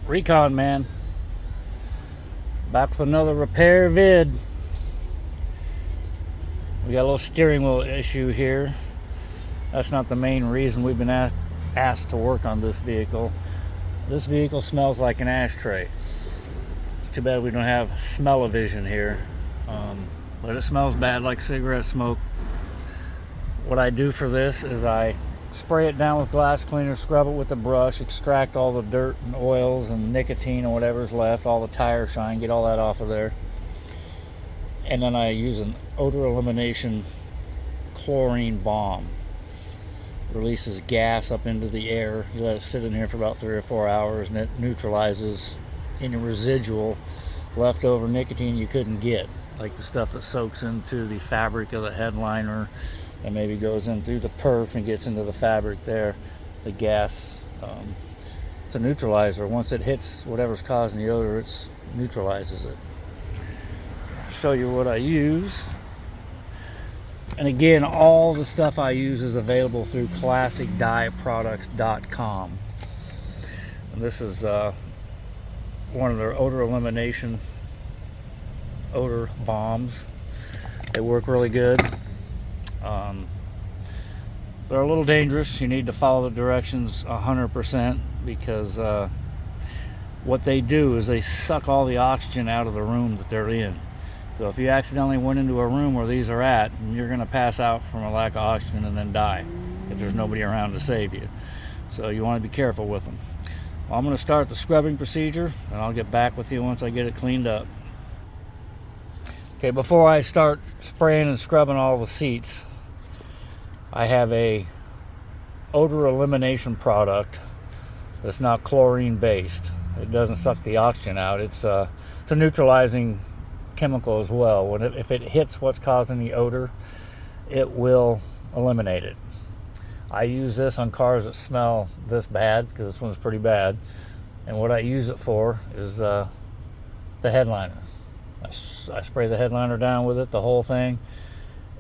Recon man, back with another repair vid. We got a little steering wheel issue here. That's not the main reason we've been asked to work on this vehicle. This vehicle smells like an ashtray. It's too bad we don't have smell-o-vision here, but it smells bad like cigarette smoke. What I do for this is I spray it down with glass cleaner, scrub it with a brush, extract all the dirt and oils and nicotine and whatever's left, all the tire shine, get all that off of there. And then I use an odor elimination chlorine bomb. Releases gas up into the air. You let it sit in here for about 3 or 4 hours and it neutralizes any residual leftover nicotine you couldn't get, like the stuff that soaks into the fabric of the headliner and maybe goes in through the perf and gets into the fabric there. The gas, it's a neutralizer. Once it hits whatever's causing the odor, it neutralizes it. I'll show you what I use. And again, all the stuff I use is available through classicdyeproducts.com. And this is one of their odor elimination odor bombs. They work really good. They're a little dangerous. You need to follow the directions 100% because what they do is they suck all the oxygen out of the room that they're in. So if you accidentally went into a room where these are at, you're going to pass out from a lack of oxygen and then die if there's nobody around to save you. So you want to be careful with them. Well, I'm going to start the scrubbing procedure and I'll get back with you once I get it cleaned up. Okay, before I start spraying and scrubbing all the seats, I have a odor elimination product that's not chlorine based. It doesn't suck the oxygen out. It's a neutralizing chemical as well. If it hits what's causing the odor, it will eliminate it. I use this on cars that smell this bad because this one's pretty bad. And what I use it for is the headliner. I spray the headliner down with it, the whole thing.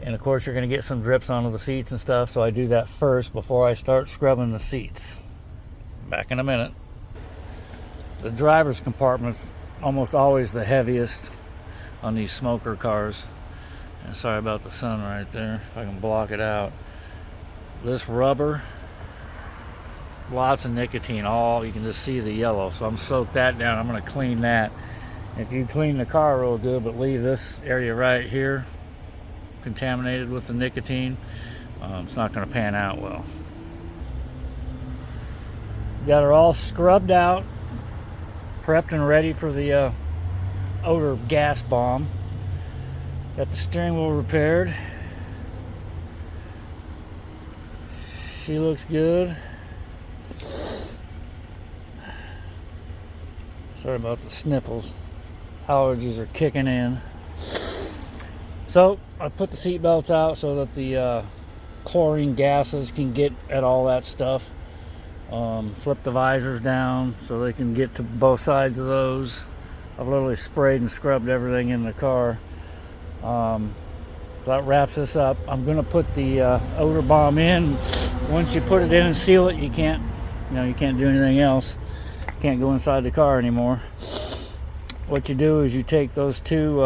And of course you're going to get some drips onto the seats and stuff, so I do that first before I start scrubbing the seats. Back in a minute. The driver's compartment's almost always the heaviest on these smoker cars. And sorry about the sun right there, if I can block it out. This rubber, lots of nicotine, you can just see the yellow, so I'm soaked that down. I'm going to clean that. If you clean the car real good but leave this area right here contaminated with the nicotine, it's not going to pan out well. Got her all scrubbed out, prepped and ready for the odor gas bomb. Got the steering wheel repaired. She looks good. Sorry about the sniffles. Allergies are kicking in. So I put the seat belts out so that the chlorine gases can get at all that stuff. Flip the visors down so they can get to both sides of those. I've literally sprayed and scrubbed everything in the car. That wraps this up. I'm going to put the odor bomb in. Once you put it in and seal it, you can't do anything else. You can't go inside the car anymore. What you do is you take those two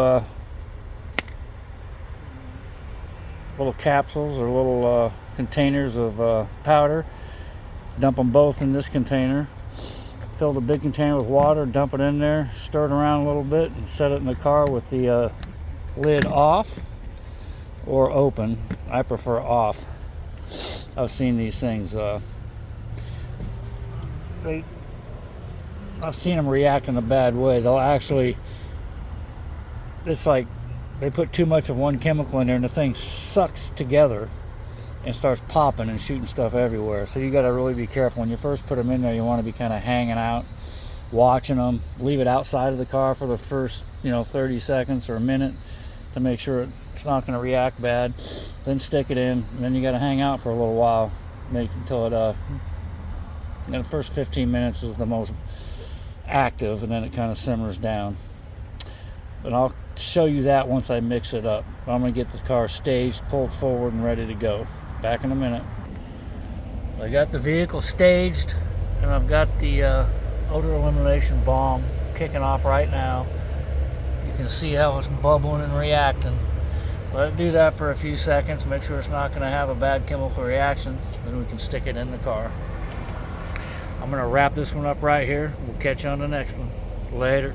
little capsules or little containers of powder, dump them both in this container, fill the big container with water, dump it in there, stir it around a little bit, and set it in the car with the lid off or open. I prefer off. I've seen these things. I've seen them react in a bad way. They'll actually, it's like they put too much of one chemical in there and the thing sucks together and starts popping and shooting stuff everywhere. So you got to really be careful. When you first put them in there, you want to be kind of hanging out, watching them. Leave it outside of the car for the first 30 seconds or a minute to make sure it's not going to react bad. Then stick it in, and then you got to hang out for a little while, until it the first 15 minutes is the most active, and then it kind of simmers down. But I'll show you that once I mix it up. I'm going to get the car staged, pulled forward, and ready to go. Back in a minute. I got the vehicle staged, and I've got the odor elimination balm kicking off right now. You can see how it's bubbling and reacting. Let it do that for a few seconds, make sure it's not going to have a bad chemical reaction, then we can stick it in the car. I'm going to wrap this one up right here. We'll catch you on the next one. Later.